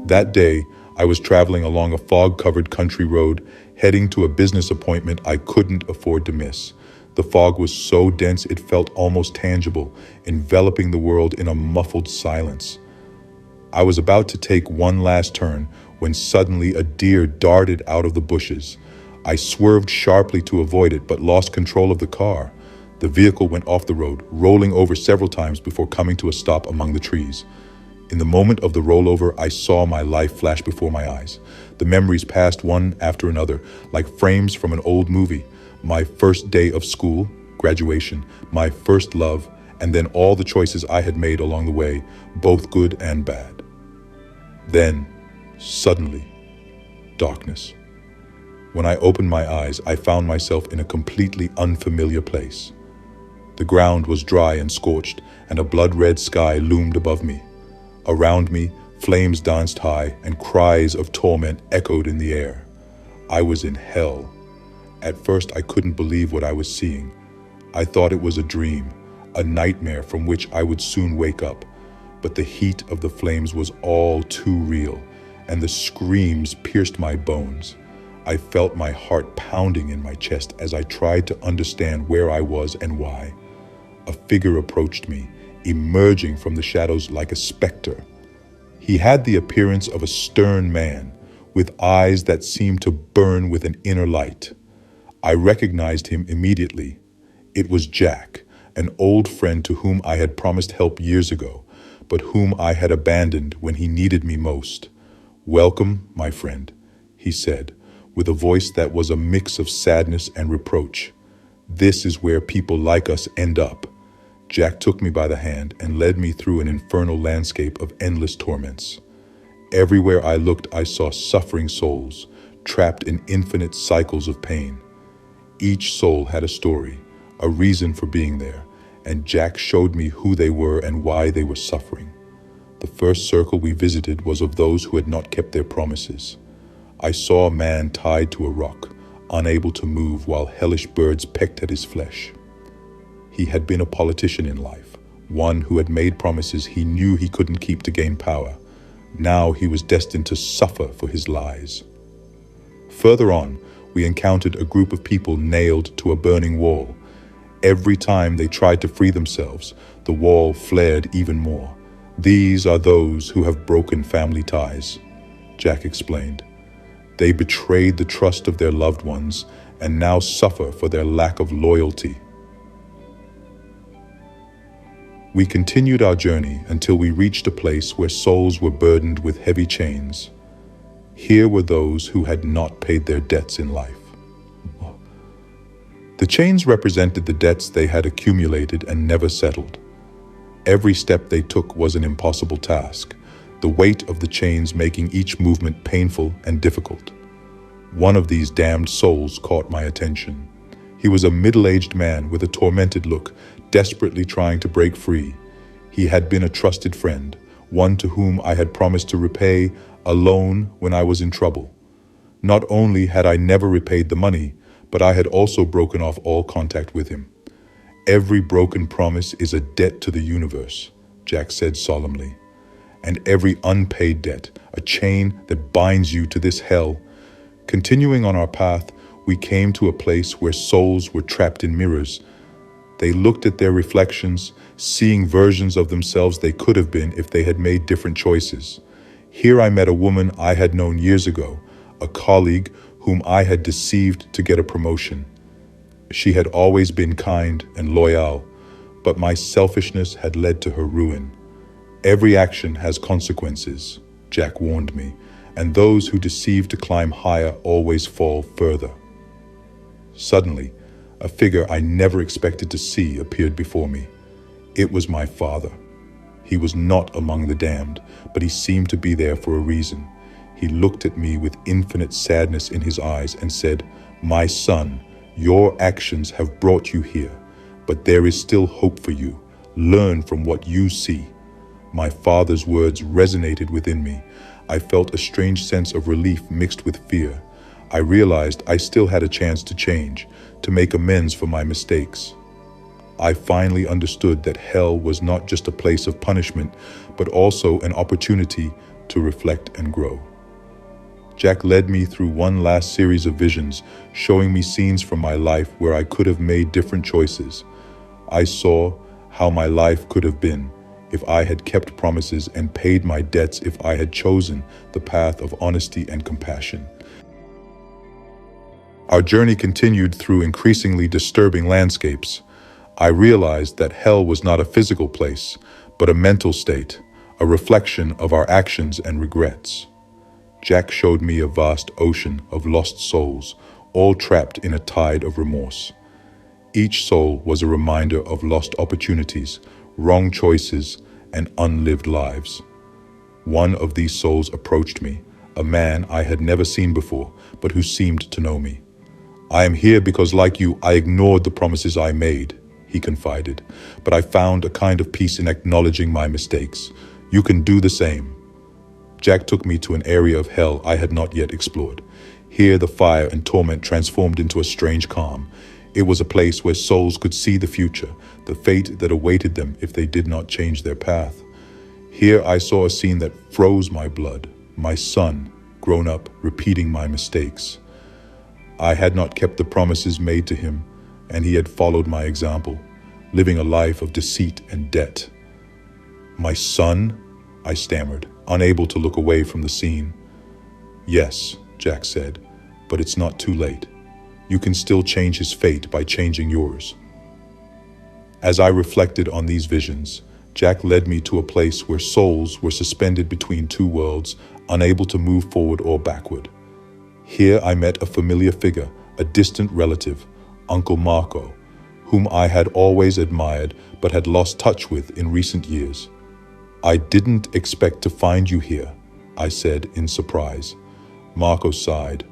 That day, I was traveling along a fog-covered country road, heading to a business appointment I couldn't afford to miss. The fog was so dense it felt almost tangible, enveloping the world in a muffled silence. I was about to take one last turn when suddenly a deer darted out of the bushes. I swerved sharply to avoid it, but lost control of the car. The vehicle went off the road, rolling over several times before coming to a stop among the trees. In the moment of the rollover, I saw my life flash before my eyes. The memories passed one after another, like frames from an old movie. My first day of school, graduation, my first love, and then all the choices I had made along the way, both good and bad. Then, suddenly, darkness. When I opened my eyes, I found myself in a completely unfamiliar place. The ground was dry and scorched, and a blood-red sky loomed above me. Around me, flames danced high, and cries of torment echoed in the air. I was in hell. At first, I couldn't believe what I was seeing. I thought it was a dream, a nightmare from which I would soon wake up. But the heat of the flames was all too real, and the screams pierced my bones. I felt my heart pounding in my chest as I tried to understand where I was and why. A figure approached me, emerging from the shadows like a specter. He had the appearance of a stern man, with eyes that seemed to burn with an inner light. I recognized him immediately. It was Jack, an old friend to whom I had promised help years ago, but whom I had abandoned when he needed me most. "Welcome, my friend," he said, with a voice that was a mix of sadness and reproach. "This is where people like us end up." Jack took me by the hand and led me through an infernal landscape of endless torments. Everywhere I looked, I saw suffering souls, trapped in infinite cycles of pain. Each soul had a story, a reason for being there, and Jack showed me who they were and why they were suffering. The first circle we visited was of those who had not kept their promises. I saw a man tied to a rock, unable to move while hellish birds pecked at his flesh. He had been a politician in life, one who had made promises he knew he couldn't keep to gain power. Now he was destined to suffer for his lies. Further on, we encountered a group of people nailed to a burning wall. Every time they tried to free themselves, the wall flared even more. "These are those who have broken family ties," Jack explained. "They betrayed the trust of their loved ones and now suffer for their lack of loyalty." We continued our journey until we reached a place where souls were burdened with heavy chains. Here were those who had not paid their debts in life. The chains represented the debts they had accumulated and never settled. Every step they took was an impossible task, the weight of the chains making each movement painful and difficult. One of these damned souls caught my attention. He was a middle-aged man with a tormented look, desperately trying to break free. He had been a trusted friend, one to whom I had promised to repay a loan when I was in trouble. Not only had I never repaid the money, but I had also broken off all contact with him. "Every broken promise is a debt to the universe," Jack said solemnly. "And every unpaid debt, a chain that binds you to this hell." Continuing on our path, we came to a place where souls were trapped in mirrors. They looked at their reflections, seeing versions of themselves they could have been if they had made different choices. Here I met a woman I had known years ago, a colleague whom I had deceived to get a promotion. She had always been kind and loyal, but my selfishness had led to her ruin. "Every action has consequences," Jack warned me, "and those who deceive to climb higher always fall further." Suddenly, a figure I never expected to see appeared before me. It was my father. He was not among the damned, but he seemed to be there for a reason. He looked at me with infinite sadness in his eyes and said, "My son, your actions have brought you here, but there is still hope for you. Learn from what you see." My father's words resonated within me. I felt a strange sense of relief mixed with fear. I realized I still had a chance to change, to make amends for my mistakes. I finally understood that hell was not just a place of punishment, but also an opportunity to reflect and grow. Jack led me through one last series of visions, showing me scenes from my life where I could have made different choices. I saw how my life could have been if I had kept promises and paid my debts, if I had chosen the path of honesty and compassion. Our journey continued through increasingly disturbing landscapes. I realized that hell was not a physical place, but a mental state, a reflection of our actions and regrets. Jack showed me a vast ocean of lost souls, all trapped in a tide of remorse. Each soul was a reminder of lost opportunities, wrong choices, and unlived lives. One of these souls approached me, a man I had never seen before, but who seemed to know me. "I am here because, like you, I ignored the promises I made," he confided, "but I found a kind of peace in acknowledging my mistakes. You can do the same." Jack took me to an area of hell I had not yet explored. Here the fire and torment transformed into a strange calm. It was a place where souls could see the future, the fate that awaited them if they did not change their path. Here I saw a scene that froze my blood, my son, grown up, repeating my mistakes. I had not kept the promises made to him, and he had followed my example, living a life of deceit and debt. "My son?" I stammered, unable to look away from the scene. "Yes," Jack said, "but it's not too late. You can still change his fate by changing yours." As I reflected on these visions, Jack led me to a place where souls were suspended between two worlds, unable to move forward or backward. Here I met a familiar figure, a distant relative, Uncle Marco, whom I had always admired but had lost touch with in recent years. "I didn't expect to find you here," I said in surprise. Marco sighed.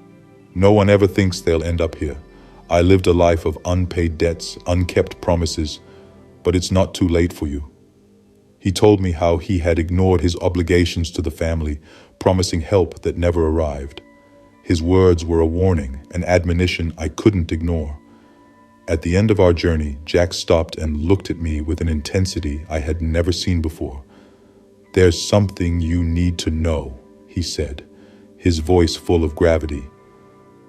"No one ever thinks they'll end up here. I lived a life of unpaid debts, unkept promises, but it's not too late for you." He told me how he had ignored his obligations to the family, promising help that never arrived. His words were a warning, an admonition I couldn't ignore. At the end of our journey, Jack stopped and looked at me with an intensity I had never seen before. "There's something you need to know," he said, his voice full of gravity.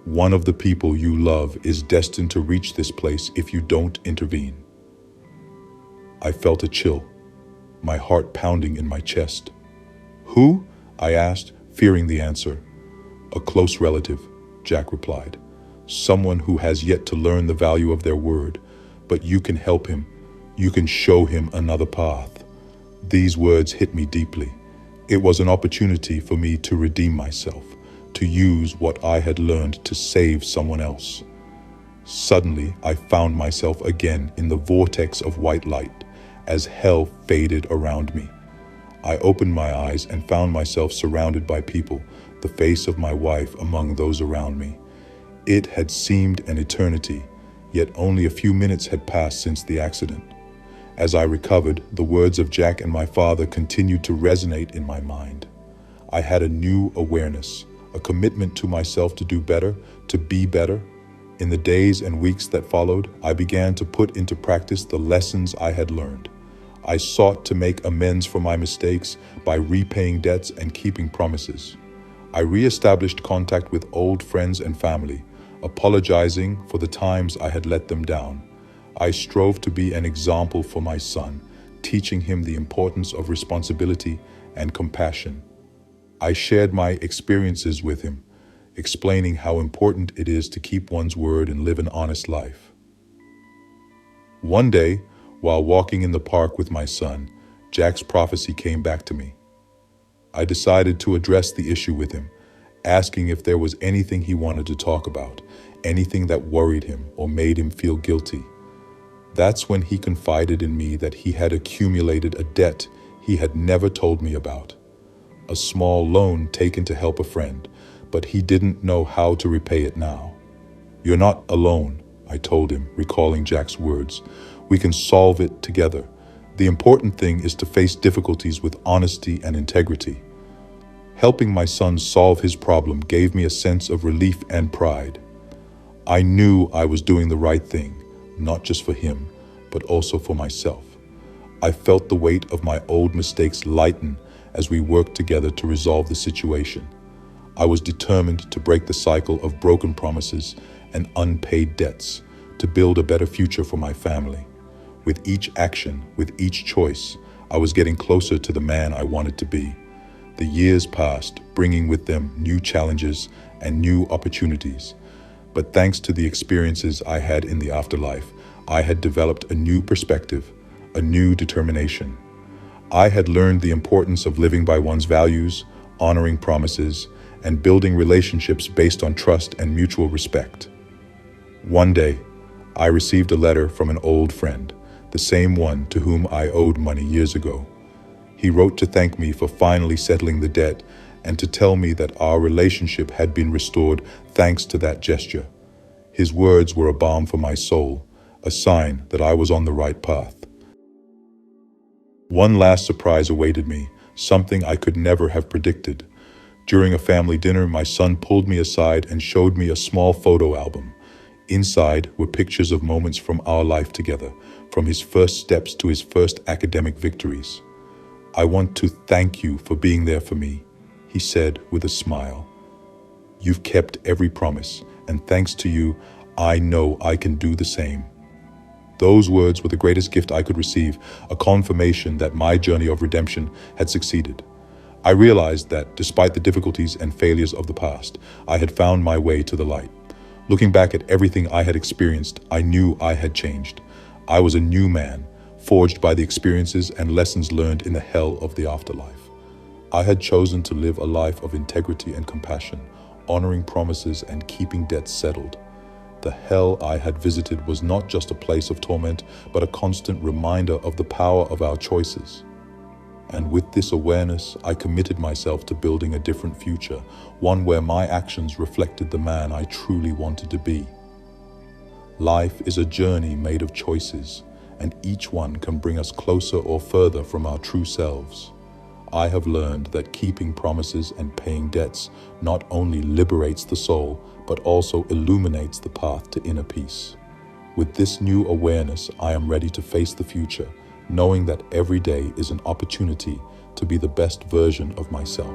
"One of the people you love is destined to reach this place if you don't intervene." I felt a chill, my heart pounding in my chest. "Who?" I asked, fearing the answer. "A close relative," Jack replied. "Someone who has yet to learn the value of their word, but you can help him. You can show him another path." These words hit me deeply. It was an opportunity for me to redeem myself, to use what I had learned to save someone else. Suddenly, I found myself again in the vortex of white light as hell faded around me. I opened my eyes and found myself surrounded by people, the face of my wife among those around me. It had seemed an eternity, yet only a few minutes had passed since the accident. As I recovered, the words of Jack and my father continued to resonate in my mind. I had a new awareness, a commitment to myself to do better, to be better. In the days and weeks that followed, I began to put into practice the lessons I had learned. I sought to make amends for my mistakes by repaying debts and keeping promises. I re-established contact with old friends and family, apologizing for the times I had let them down. I strove to be an example for my son, teaching him the importance of responsibility and compassion. I shared my experiences with him, explaining how important it is to keep one's word and live an honest life. One day, while walking in the park with my son, Jack's prophecy came back to me. I decided to address the issue with him, asking if there was anything he wanted to talk about, anything that worried him or made him feel guilty. That's when he confided in me that he had accumulated a debt he had never told me about. A small loan taken to help a friend, but he didn't know how to repay it now. "You're not alone," I told him, recalling Jack's words. "We can solve it together. The important thing is to face difficulties with honesty and integrity." Helping my son solve his problem gave me a sense of relief and pride. I knew I was doing the right thing, not just for him, but also for myself. I felt the weight of my old mistakes lighten as we worked together to resolve the situation. I was determined to break the cycle of broken promises and unpaid debts to build a better future for my family. With each action, with each choice, I was getting closer to the man I wanted to be. The years passed, bringing with them new challenges and new opportunities. But thanks to the experiences I had in the afterlife, I had developed a new perspective, a new determination. I had learned the importance of living by one's values, honoring promises, and building relationships based on trust and mutual respect. One day, I received a letter from an old friend, the same one to whom I owed money years ago. He wrote to thank me for finally settling the debt and to tell me that our relationship had been restored thanks to that gesture. His words were a balm for my soul, a sign that I was on the right path. One last surprise awaited me, something I could never have predicted. During a family dinner, my son pulled me aside and showed me a small photo album. Inside were pictures of moments from our life together, from his first steps to his first academic victories. "I want to thank you for being there for me," he said with a smile. "You've kept every promise, and thanks to you, I know I can do the same." Those words were the greatest gift I could receive, a confirmation that my journey of redemption had succeeded. I realized that, despite the difficulties and failures of the past, I had found my way to the light. Looking back at everything I had experienced, I knew I had changed. I was a new man, forged by the experiences and lessons learned in the hell of the afterlife. I had chosen to live a life of integrity and compassion, honoring promises and keeping debts settled. The hell I had visited was not just a place of torment, but a constant reminder of the power of our choices. And with this awareness, I committed myself to building a different future, one where my actions reflected the man I truly wanted to be. Life is a journey made of choices, and each one can bring us closer or further from our true selves. I have learned that keeping promises and paying debts not only liberates the soul, but also illuminates the path to inner peace. With this new awareness, I am ready to face the future, knowing that every day is an opportunity to be the best version of myself.